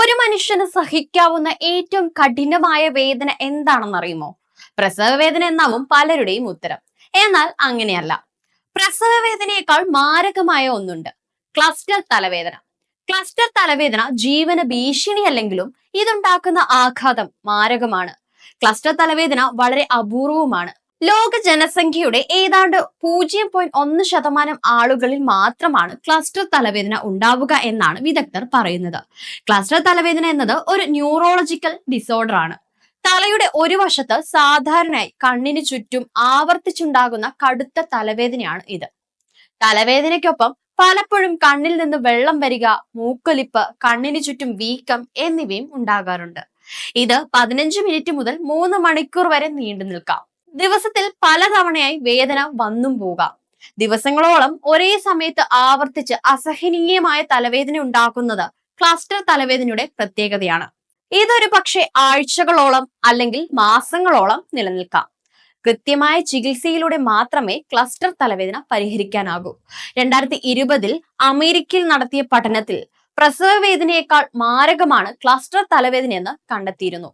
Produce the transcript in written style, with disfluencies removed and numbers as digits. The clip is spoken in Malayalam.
ഒരു മനുഷ്യന് സഹിക്കാവുന്ന ഏറ്റവും കഠിനമായ വേദന എന്താണെന്നറിയുമോ? പ്രസവ വേദന എന്നാവും പലരുടെയും ഉത്തരം. എന്നാൽ അങ്ങനെയല്ല. പ്രസവ വേദനയേക്കാൾ മാരകമായ ഒന്നുണ്ട്: ക്ലസ്റ്റർ തലവേദന. ക്ലസ്റ്റർ തലവേദന ജീവന ഭീഷണിയല്ലെങ്കിലും ഇതുണ്ടാക്കുന്ന ആഘാതം മാരകമാണ്. ക്ലസ്റ്റർ തലവേദന വളരെ അപൂർവമാണ്. ലോക ജനസംഖ്യയുടെ ഏതാണ്ട് 0.1% ആളുകളിൽ മാത്രമാണ് ക്ലസ്റ്റർ തലവേദന ഉണ്ടാവുക എന്നാണ് വിദഗ്ധർ പറയുന്നത്. ക്ലസ്റ്റർ തലവേദന എന്നത് ഒരു ന്യൂറോളജിക്കൽ ഡിസോർഡർ ആണ്. തലയുടെ ഒരു വശത്ത് സാധാരണയായി കണ്ണിന് ചുറ്റും ആവർത്തിച്ചുണ്ടാകുന്ന കടുത്ത തലവേദനയാണ് ഇത്. തലവേദനയ്ക്കൊപ്പം പലപ്പോഴും കണ്ണിൽ നിന്ന് വെള്ളം വരിക, മൂക്കൊലിപ്പ്, കണ്ണിന് ചുറ്റും വീക്കം എന്നിവയും ഉണ്ടാകാറുണ്ട്. ഇത് 15 മിനിറ്റ് മുതൽ 3 മണിക്കൂർ വരെ നീണ്ടു നിൽക്കാം. ദിവസത്തിൽ പലതവണയായി വേദന വന്നും പോകാം. ദിവസങ്ങളോളം ഒരേ സമയത്ത് ആവർത്തിച്ച് അസഹനീയമായ തലവേദന ഉണ്ടാക്കുന്നത് ക്ലസ്റ്റർ തലവേദനയുടെ പ്രത്യേകതയാണ്. ഇതൊരു പക്ഷേ ആഴ്ചകളോളം അല്ലെങ്കിൽ മാസങ്ങളോളം നിലനിൽക്കാം. കൃത്യമായ ചികിത്സയിലൂടെ മാത്രമേ ക്ലസ്റ്റർ തലവേദന പരിഹരിക്കാനാകൂ. 2020 അമേരിക്കയിൽ നടത്തിയ പഠനത്തിൽ പ്രസവ വേദനയേക്കാൾ മാരകമാണ് ക്ലസ്റ്റർ തലവേദനയെന്ന് കണ്ടെത്തിയിരുന്നു.